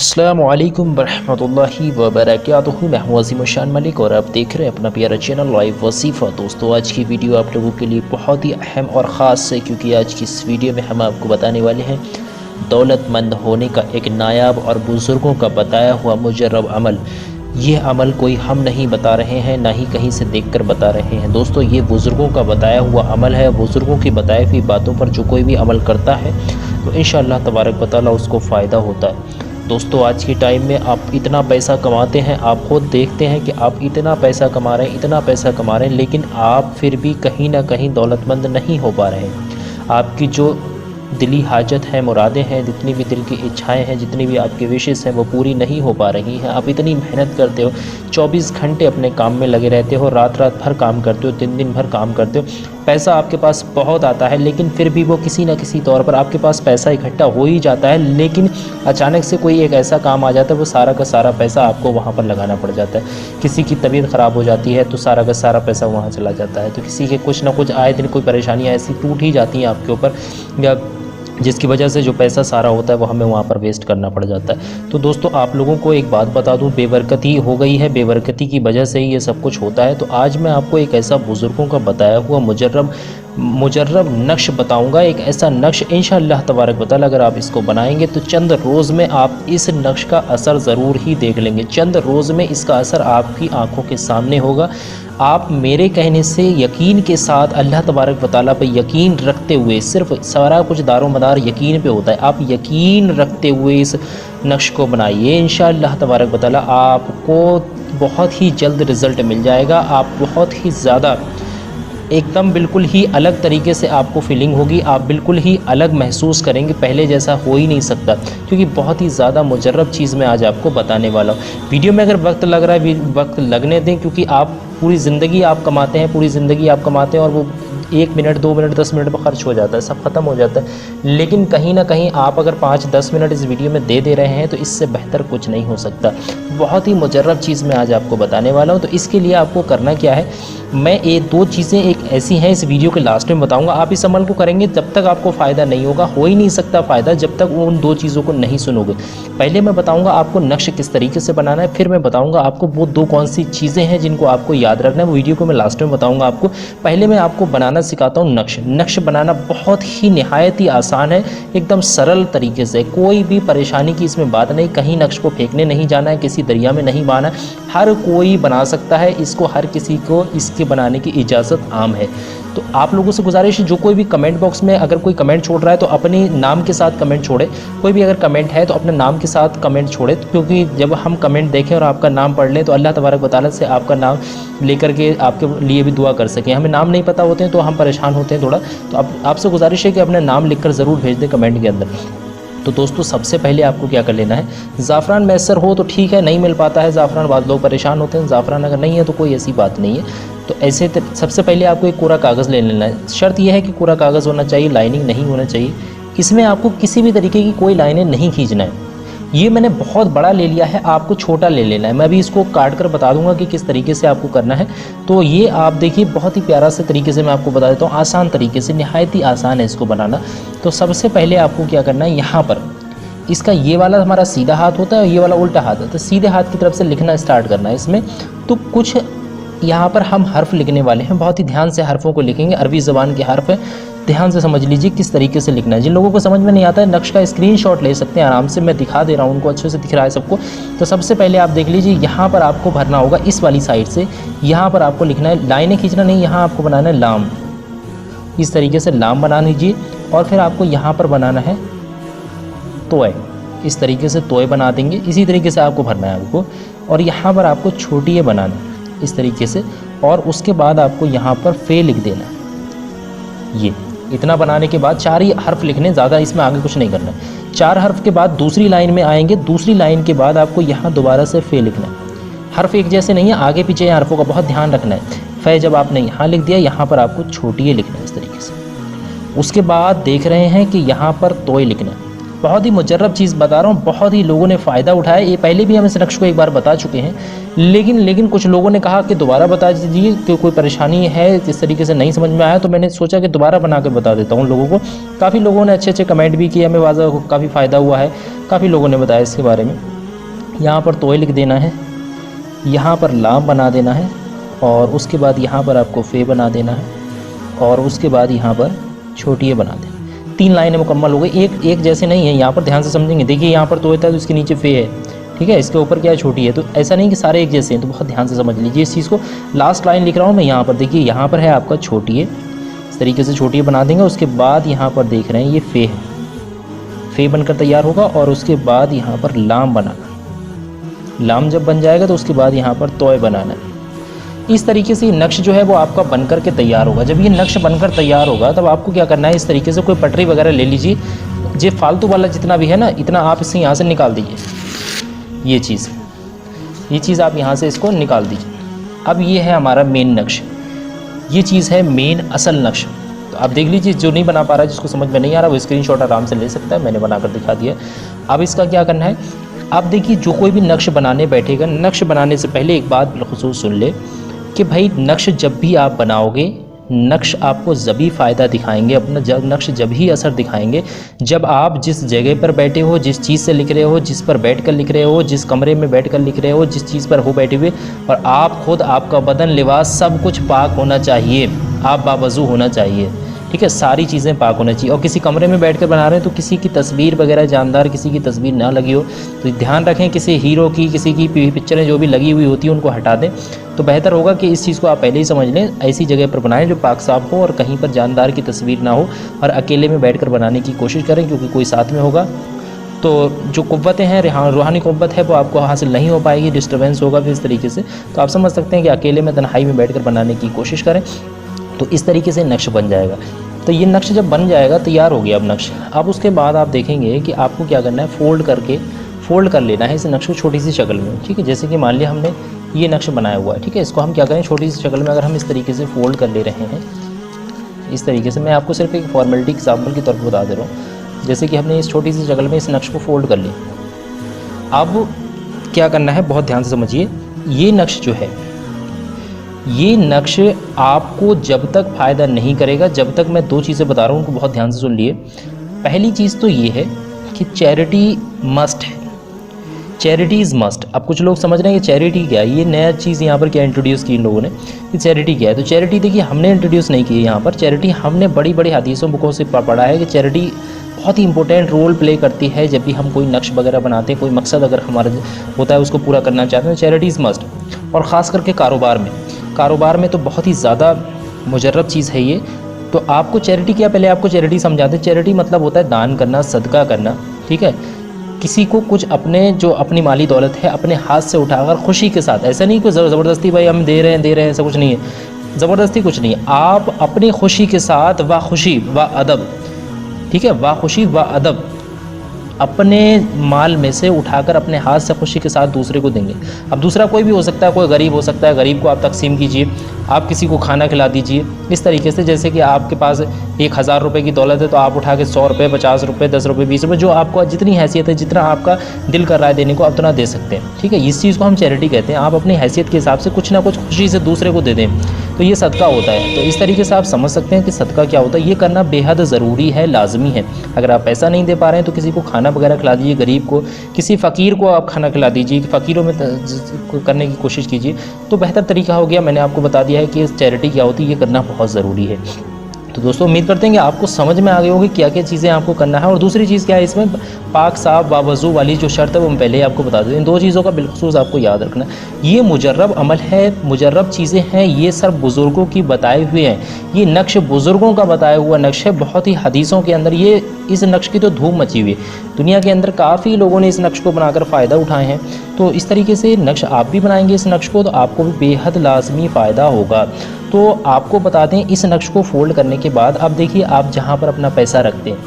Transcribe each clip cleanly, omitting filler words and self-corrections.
अस्सलामुअलैकुम वरहमतुल्लाहि वबरकातुहू। मैं हूं अज़ीम शान मलिक और आप देख रहे हैं अपना प्यारा चैनल लाइव वजीफ़ा। दोस्तों, आज की वीडियो आप लोगों के लिए बहुत ही अहम और ख़ास है, क्योंकि आज की इस वीडियो में हम आपको बताने वाले हैं दौलतमंद होने का एक नायाब और बुज़ुर्गों का बताया हुआ मुजर्रब अमल। ये अमल कोई हम नहीं बता रहे हैं, ना ही कहीं से देखकर बता रहे हैं। दोस्तों, ये बुज़ुर्गों का बताया हुआ अमल है। बुज़ुर्गों की बताई हुई बातों पर जो कोई भी अमल करता है तो इंशाअल्लाह तबारक व तआला उसको फ़ायदा होता है। दोस्तों, आज के टाइम में आप इतना पैसा कमाते हैं, आप खुद देखते हैं कि आप इतना पैसा कमा रहे हैं, इतना पैसा कमा रहे हैं, लेकिन आप फिर भी कहीं ना कहीं दौलतमंद नहीं हो पा रहे हैं। आपकी जो दिली हाजत है, मुरादें हैं, जितनी भी दिल की इच्छाएं हैं, जितनी भी आपकी विशेस हैं, वो पूरी नहीं हो पा रही हैं। आप इतनी मेहनत करते हो, 24 घंटे अपने काम में लगे रहते हो, रात रात भर काम करते हो, दिन दिन भर काम करते हो, पैसा आपके पास बहुत आता है, लेकिन फिर भी वो किसी न किसी तौर पर आपके पास पैसा इकट्ठा हो ही जाता है। लेकिन अचानक से कोई एक ऐसा काम आ जाता है, वो सारा का सारा पैसा आपको वहाँ पर लगाना पड़ जाता है। किसी की तबीयत ख़राब हो जाती है तो सारा का सारा पैसा वहाँ चला जाता है। तो किसी के कुछ ना कुछ आए दिन कोई परेशानियाँ ऐसी टूट ही जाती हैं आपके ऊपर, या जिसकी वजह से जो पैसा सारा होता है वो हमें वहाँ पर वेस्ट करना पड़ जाता है। तो दोस्तों, आप लोगों को एक बात बता दूँ, बेबरकती हो गई है, बेबरकती की वजह से ही ये सब कुछ होता है। तो आज मैं आपको एक ऐसा बुज़ुर्गों का बताया हुआ मुजर्रब नक्श बताऊंगा। एक ऐसा नक्श इंशाअल्लाह तबारक व तआला अगर आप इसको बनाएंगे तो चंद रोज़ में आप इस नक्श का असर ज़रूर ही देख लेंगे। चंद रोज़ में इसका असर आपकी आंखों के सामने होगा। आप मेरे कहने से यकीन के साथ अल्लाह तबारक व तआला पर यकीन रखते हुए, सिर्फ सारा कुछ दारोमदार यकीन पे होता है, आप यकीन रखते हुए इस नक्श को बनाइए। इंशाअल्लाह तबारक व तआला आपको बहुत ही जल्द रिज़ल्ट मिल जाएगा। आप बहुत ही ज़्यादा एकदम बिल्कुल ही अलग तरीके से आपको फीलिंग होगी, आप बिल्कुल ही अलग महसूस करेंगे, पहले जैसा हो ही नहीं सकता, क्योंकि बहुत ही ज़्यादा मुजर्रब चीज़ मैं आज आपको बताने वाला हूँ। वीडियो में अगर वक्त लग रहा है, वक्त लगने दें, क्योंकि आप पूरी ज़िंदगी आप कमाते हैं, पूरी ज़िंदगी आप कमाते हैं और वो 1 मिनट 2 मिनट 10 मिनट पर खर्च हो जाता है, सब ख़त्म हो जाता है। लेकिन कहीं ना कहीं आप अगर 5-10 मिनट इस वीडियो में दे रहे हैं तो इससे बेहतर कुछ नहीं हो सकता। बहुत ही मुजर्रब चीज़ मैं आज आपको बताने वाला हूँ। तो इसके लिए आपको करना क्या है, मैं ये 2 चीज़ें एक ऐसी हैं इस वीडियो के लास्ट में बताऊंगा। आप इस अमल को करेंगे जब तक आपको फ़ायदा नहीं होगा, हो ही नहीं सकता फ़ायदा जब तक उन 2 चीज़ों को नहीं सुनोगे। पहले मैं बताऊंगा आपको नक्श किस तरीके से बनाना है, फिर मैं बताऊंगा आपको वो 2 कौन सी चीज़ें हैं जिनको आपको याद रखना है। वो वीडियो को मैं लास्ट में बताऊँगा आपको। पहले मैं आपको बनाना सिखाता हूँ नक्श। नक्श बनाना बहुत ही निहायत ही आसान है, एकदम सरल तरीके से, कोई भी परेशानी की इसमें बात नहीं। कहीं नक्श को फेंकने नहीं जाना है, किसी दरिया में नहीं बहाना है, हर कोई बना सकता है इसको, हर किसी को इसके बनाने की इजाज़त आम है। तो आप लोगों से गुजारिश है, जो कोई भी कमेंट बॉक्स में अगर कोई कमेंट छोड़ रहा है तो अपने नाम के साथ कमेंट छोड़े। कोई भी अगर कमेंट है तो अपने नाम के साथ कमेंट छोड़े, क्योंकि जब हम कमेंट देखें और आपका नाम पढ़ लें तो अल्लाह तबारक व तआला से आपका नाम लेकर के आपके लिए भी दुआ कर सकें। हमें नाम नहीं पता होते हैं तो हम परेशान होते हैं थोड़ा, तो आपसे गुजारिश है कि अपना नाम लिखकर ज़रूर भेज दें कमेंट के अंदर। तो दोस्तों, सबसे पहले आपको क्या कर लेना है, ज़ाफ़रान मैसर हो तो ठीक है, नहीं मिल पाता है ज़ाफ़रान, बाद लोग परेशान होते हैं। ज़ाफ़रान अगर नहीं है तो कोई ऐसी बात नहीं है। तो ऐसे सबसे पहले आपको एक कोरा कागज़ ले लेना है। शर्त यह है कि कोरा कागज़ होना चाहिए, लाइनिंग नहीं होना चाहिए। इसमें आपको किसी भी तरीके की कोई लाइनें नहीं खींचना है। ये मैंने बहुत बड़ा ले लिया है, आपको छोटा ले लेना है। मैं अभी इसको काट कर बता दूंगा कि किस तरीके से आपको करना है। तो ये आप देखिए, बहुत ही प्यारा से तरीके से मैं आपको बता देता हूँ, आसान तरीके से, निहायत ही आसान है इसको बनाना। तो सबसे पहले आपको क्या करना है, यहाँ पर इसका ये वाला हमारा सीधा हाथ होता है और ये वाला उल्टा हाथ होता है। तो सीधे हाथ की तरफ से लिखना स्टार्ट करना है इसमें। तो कुछ यहाँ पर हम हर्फ लिखने वाले हैं, बहुत ही ध्यान से हर्फों को लिखेंगे। अरबी ज़बान के हर्फ है, ध्यान से समझ लीजिए किस तरीके से लिखना है। जिन लोगों को समझ में नहीं आता है, नक्श का स्क्रीनशॉट ले सकते हैं आराम से, मैं दिखा दे रहा हूँ उनको, अच्छे से दिख रहा है सबको। तो सबसे पहले आप देख लीजिए, यहाँ पर आपको भरना होगा इस वाली साइड से, यहाँ पर आपको लिखना है, लाइनें खींचना नहीं, यहाँ आपको बनाना है लाम। इस तरीके से लाम बना लीजिए और फिर आपको यहाँ पर बनाना है तोय। इस तरीके से तोय बना देंगे, इसी तरीके से आपको भरना है आपको। और यहाँ पर आपको छोटी ये बनाना है इस तरीके से, और उसके बाद आपको यहाँ पर फे लिख देना है। ये इतना बनाने के बाद 4 ही हर्फ लिखने, ज़्यादा इसमें आगे कुछ नहीं करना है। 4 हर्फ के बाद दूसरी लाइन में आएंगे, दूसरी लाइन के बाद आपको यहाँ दोबारा से फे लिखना है। हर्फ एक जैसे नहीं है, आगे पीछे हर्फों का बहुत ध्यान रखना है। फे जब आपने यहाँ लिख दिया, यहाँ पर आपको छोटी ये लिखना है इस तरीके से। उसके बाद देख रहे हैं कि यहाँ पर तोय लिखना है। बहुत ही मुजर्रब चीज़ बता रहा हूँ, बहुत ही लोगों ने फ़ायदा उठाया। ये पहले भी हम इस नक्श को एक बार बता चुके हैं, लेकिन कुछ लोगों ने कहा कि दोबारा बता दीजिए, कि कोई परेशानी है इस तरीके से नहीं समझ में आया, तो मैंने सोचा कि दोबारा बना के बता देता हूँ लोगों को। काफ़ी लोगों ने अच्छे कमेंट भी किए, हमें वाज़ा काफ़ी फ़ायदा हुआ है, काफ़ी लोगों ने बताया इसके बारे में। यहाँ पर तोय लिख देना है, यहाँ पर लाम बना देना है, और उसके बाद यहाँ पर आपको फ़े बना देना है, और उसके बाद यहाँ पर छोटी बना देना। 3 लाइनें मुकम्मल हो गई। एक जैसे नहीं है, यहाँ पर ध्यान से समझेंगे। देखिए यहाँ पर तोय था तो इसके नीचे फ़े है, ठीक है, इसके ऊपर क्या है, छोटी है। तो ऐसा नहीं कि सारे एक जैसे हैं, तो बहुत ध्यान से समझ लीजिए इस चीज़ को। लास्ट लाइन लिख रहा हूँ मैं यहाँ पर, देखिए यहाँ पर है आपका छोटी है, इस तरीके से छोटी बना देंगे। उसके बाद यहाँ पर देख रहे हैं ये फ़े है, फ़े बनकर तैयार होगा, और उसके बाद यहाँ पर लाम बनाना। लाम जब बन जाएगा तो उसके बाद यहाँ पर तोय बनाना है। इस तरीके से नक्श जो है वो आपका बनकर के तैयार होगा। जब ये नक्श बनकर तैयार होगा तब आपको क्या करना है, इस तरीके से कोई पटरी वगैरह ले लीजिए, जो फालतू वाला जितना भी है ना, इतना आप इसे यहाँ से निकाल दीजिए। ये चीज़ आप यहाँ से इसको निकाल दीजिए। अब ये है हमारा मेन नक्श, ये चीज़ है मेन असल नक्श। तो आप देख लीजिए, जो नहीं बना पा रहा है, जिसको समझ में नहीं आ रहा, वो स्क्रीनशॉट आराम से ले सकता है, मैंने बनाकर दिखा दिया। अब इसका क्या करना है, आप देखिए जो कोई भी नक्श बनाने बैठेगा, नक्श बनाने से पहले एक बात बिलखुसूस सुन ले कि भाई नक्श जब भी आप बनाओगे, नक्श आपको जभी फ़ायदा दिखाएंगे, अपना नक्श जब ही असर दिखाएंगे जब आप जिस जगह पर बैठे हो, जिस चीज़ से लिख रहे हो, जिस पर बैठ कर लिख रहे हो, जिस कमरे में बैठ कर लिख रहे हो, जिस चीज़ पर हो बैठे हुए, और आप खुद, आपका बदन, लिबास सब कुछ पाक होना चाहिए, आप बावज़ू होना चाहिए, ठीक है, सारी चीज़ें पाक होना चाहिए। और किसी कमरे में बैठकर बना रहे हैं तो किसी की तस्वीर वगैरह, जानदार किसी की तस्वीर ना लगी हो, तो ध्यान रखें किसी हीरो की, किसी की पिक्चरें जो भी लगी हुई होती हैं उनको हटा दें, तो बेहतर होगा कि इस चीज़ को आप पहले ही समझ लें। ऐसी जगह पर बनाएं जो पाक साफ हो और कहीं पर जानदार की तस्वीर ना हो, और अकेले में बैठकर बनाने की कोशिश करें, क्योंकि कोई साथ में होगा तो जो कुव्वतें हैं, रूहानी कुव्वत है, वो आपको हासिल नहीं हो पाएगी, डिस्टर्बेंस होगा फिर इस तरीके से। तो आप समझ सकते हैं कि अकेले में तन्हाई में बैठकर बनाने की कोशिश करें, तो इस तरीके से नक्श बन जाएगा। तो ये नक्श जब बन जाएगा, तैयार हो गया अब नक्श। अब उसके बाद आप देखेंगे कि आपको क्या करना है, फोल्ड कर लेना है इस नक्श को छोटी सी शक्ल में, ठीक है। जैसे कि मान लिया हमने ये नक्श बनाया हुआ है, ठीक है, इसको हम क्या करें, छोटी सी शक्ल में अगर हम इस तरीके से फोल्ड कर ले रहे हैं, इस तरीके से, मैं आपको सिर्फ एक फॉर्मेलिटी एग्जाम्पल के तौर पर बता दे रहा हूँ। जैसे कि हमने इस छोटी सी शक्ल में इस नक्श को फोल्ड कर लिया। अब क्या करना है, बहुत ध्यान से समझिए, ये नक्श जो है, ये नक्श आपको जब तक फ़ायदा नहीं करेगा, जब तक मैं 2 चीज़ें बता रहा हूँ, उनको बहुत ध्यान से सुन लिए। पहली चीज़ तो ये है कि चैरिटी मस्ट है, चैरिटी इज़ मस्ट। अब कुछ लोग समझ रहे हैं कि चैरिटी क्या है, ये नया चीज़ यहाँ पर क्या इंट्रोड्यूस की इन लोगों ने, कि चैरिटी क्या है। तो चैरिटी देखिए हमने इंट्रोड्यूस नहीं की है यहाँ पर, चैरिटी हमने बड़ी बड़ी हदीसों बुकों से पढ़ा है कि चैरिटी बहुत ही इंपॉर्टेंट रोल प्ले करती है जब भी हम कोई नक्श वगैरह बनाते हैं, कोई मकसद अगर हमारा होता है उसको पूरा करना चाहते हैं, तो चैरिटी इज़ मस्ट। और ख़ास करके कारोबार में तो बहुत ही ज़्यादा मुजर्रब चीज़ है ये। तो आपको चैरिटी क्या, पहले आपको चैरिटी समझाते हैं। चैरिटी मतलब होता है दान करना, सदका करना, ठीक है, किसी को कुछ अपने, जो अपनी माली दौलत है, अपने हाथ से उठाकर खुशी के साथ, ऐसा नहीं कोई ज़बरदस्ती भाई हम दे रहे हैं, ऐसा कुछ नहीं है, ज़बरदस्ती कुछ नहीं है, आप अपनी खुशी के साथ, वाह खुशी वाह अदब, ठीक है, वाह खुशी वाह अदब, अपने माल में से उठाकर अपने हाथ से खुशी के साथ दूसरे को देंगे। अब दूसरा कोई भी हो सकता है, कोई गरीब हो सकता है, गरीब को आप तकसीम कीजिए, आप किसी को खाना खिला दीजिए, इस तरीके से। जैसे कि आपके पास 1000 रुपये की दौलत है तो आप उठा के 100 रुपये, 50 रुपये, 10 रुपये, 20 रुपये, जो आपको जितनी हैसियत है, जितना आपका दिल कर रहा है देने को, आप उतना दे सकते हैं, ठीक है। इस चीज़ को हम चैरिटी कहते हैं। आप अपनी हैसियत के हिसाब से कुछ ना कुछ खुशी से दूसरे को दे दें, तो ये सदका होता है। तो इस तरीके से आप समझ सकते हैं कि सदका क्या होता है। ये करना बेहद ज़रूरी है, लाजमी है। अगर आप पैसा नहीं दे पा रहे हैं तो किसी को खाना वगैरह खिला दीजिए, गरीब को, किसी फ़कीर को आप खाना खिला दीजिए, फ़कीरों में करने की कोशिश कीजिए, तो बेहतर तरीका हो गया। मैंने आपको बता दिया है कि चैरिटी क्या होती है, ये करना बहुत ज़रूरी है। तो दोस्तों उम्मीद करते हैं कि आपको समझ में आ गई होगी क्या क्या चीज़ें आपको करना है। और दूसरी चीज़ क्या है इसमें, पाक साफ बावज़ू वाली जो शर्त है वो हम पहले ही आपको बता दें। इन 2 चीज़ों का बिलखुसूस आपको याद रखना है। ये मुजर्रब अमल है, मुजर्रब चीज़ें हैं, ये सब बुज़ुर्गों की बताए हुए हैं। ये नक्श बुज़ुर्गों का बताया हुआ नक्श है, बहुत ही हदीसों के अंदर ये इस नक्श की तो धूम मची हुई है। दुनिया के अंदर काफ़ी लोगों ने इस नक्श को बनाकर फ़ायदा उठाए हैं। तो इस तरीके से नक्श आप भी बनाएंगे इस नक्श को, तो आपको भी बेहद लाजमी फ़ायदा होगा। तो आपको बता दें, इस नक्श को फोल्ड करने के बाद अब देखिए, आप जहाँ पर अपना पैसा रखते हैं,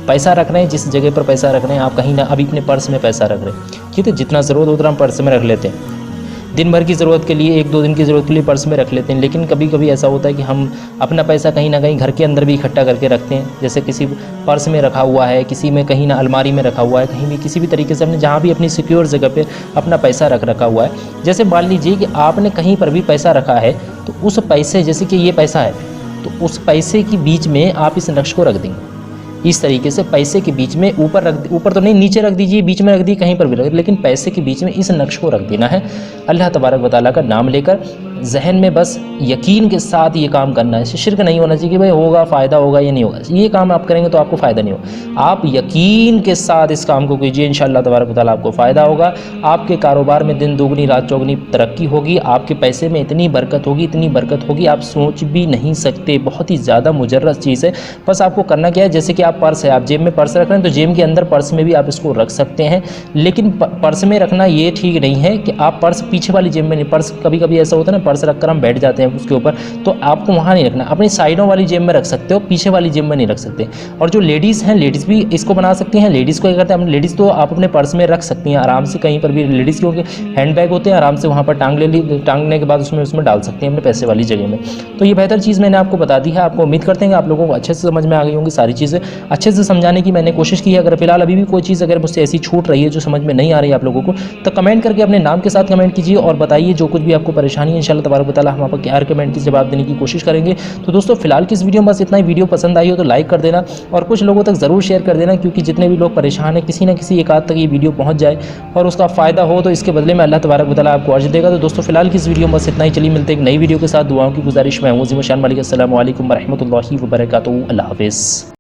पैसा रख रहे हैं, जिस जगह पर पैसा रख रहे हैं, आप कहीं ना अभी अपने पर्स में पैसा रख रहे हैं, ठीक है, जितना ज़रूरत उतना हम पर्स में रख लेते हैं। दिन भर की ज़रूरत के लिए, 1-2 दिन की ज़रूरत के लिए पर्स में रख लेते हैं। लेकिन कभी कभी ऐसा होता है कि हम अपना पैसा कहीं ना कहीं घर के अंदर भी इकट्ठा करके रखते हैं, जैसे किसी पर्स में रखा हुआ है, किसी में कहीं ना अलमारी में रखा हुआ है, कहीं भी किसी भी तरीके से हमने जहाँ भी अपनी सिक्योर जगह पे अपना पैसा रखा हुआ है। जैसे मान लीजिए कि आपने कहीं पर भी पैसा रखा है, तो उस पैसे, जैसे कि ये पैसा है, तो उस पैसे के बीच में आप इस नक्श को रख देंगे। इस तरीके से पैसे के बीच में ऊपर तो नहीं, नीचे रख दीजिए, बीच में रख दीजिए, कहीं पर भी रख, लेकिन पैसे के बीच में इस नक्श को रख देना है। अल्लाह तबारक व तआला का नाम लेकर जहन में बस यकीन के साथ ये काम करना है। शिर्क नहीं होना चाहिए कि भाई होगा, फ़ायदा होगा या नहीं होगा। ये काम आप करेंगे तो आपको फ़ायदा नहीं होगा। आप यकीन के साथ इस काम को कीजिए, इंशाअल्लाह तबारक व तआला आपको फ़ायदा होगा। आपके कारोबार में दिन दोगुनी रात चौगुनी तरक्की होगी। आपके पैसे में इतनी बरकत होगी, इतनी बरकत होगी, आप सोच भी नहीं सकते। बहुत ही ज़्यादा मुजर्रद चीज़ है। बस आपको करना क्या है, जैसे कि आप पर्स है, आप जेब में पर्स रख रहे हैं, तो जेब के अंदर पर्स में भी आप इसको रख सकते हैं। लेकिन पर्स में रखना ये ठीक नहीं है कि आप पर्स पीछे वाली जेब में नहीं, पर्स कभी कभी ऐसा होता है ना, पर्स रखकर हम बैठ जाते हैं उसके ऊपर, तो आपको वहाँ नहीं रखना, अपनी साइडों वाली जेब में रख सकते हो, पीछे वाली जेब में नहीं रख सकते। और जो लेडीज़ हैं, लेडीज़ भी इसको बना सकती हैं। लेडीज़ को क्या करते हैं, लेडीज़ तो आप अपने पर्स में रख सकती हैं आराम से, कहीं पर भी। लेडीज़ क्योंकि हैंड बैग होते हैं, आराम से वहाँ पर टांगने के बाद उसमें डाल सकते हैं अपने पैसे वाली जगह में। तो ये बेहतर चीज़ मैंने आपको बता दी है। आपको उम्मीद करते हैं कि आप लोगों को अच्छे से समझ में आ गई होंगी सारी चीज़ें। अच्छे से समझाने की मैंने कोशिश की है। अगर फिलहाल अभी भी कोई चीज़ अगर मुझसे ऐसी छूट रही है जो समझ में नहीं आ रही है आप लोगों को, तो कमेंट करके अपने नाम के साथ कमेंट कीजिए और बताइए जो कुछ भी आपको परेशानी है। इंशाअल्लाह तबारक व तआला हम आपको हर कमेंट की जवाब देने की कोशिश करेंगे। तो दोस्तों फिलहाल की इस वीडियो में बस इतना ही। वीडियो पसंद आई हो तो लाइक कर देना और कुछ लोगों तक ज़रूर शेयर कर देना, क्योंकि जितने भी लोग परेशान हैं, किसी न किसी एक आध तक ये वीडियो पहुँच जाए और उसका फ़ायदा हो, तो इसके बदले में अल्लाह तबारक व तआला आपको अजर देगा। तो दोस्तों फिलहाल की इस वीडियो में बस इतना ही। चलिए मिलते हैं एक नई वीडियो के साथ। दुआओं की गुजारिश में हूँ। वसीम शान मलिक। अस्सलामु अलैकुम व रहमतुल्लाहि व बरकातहू। अल्लाह हाफ़िज़।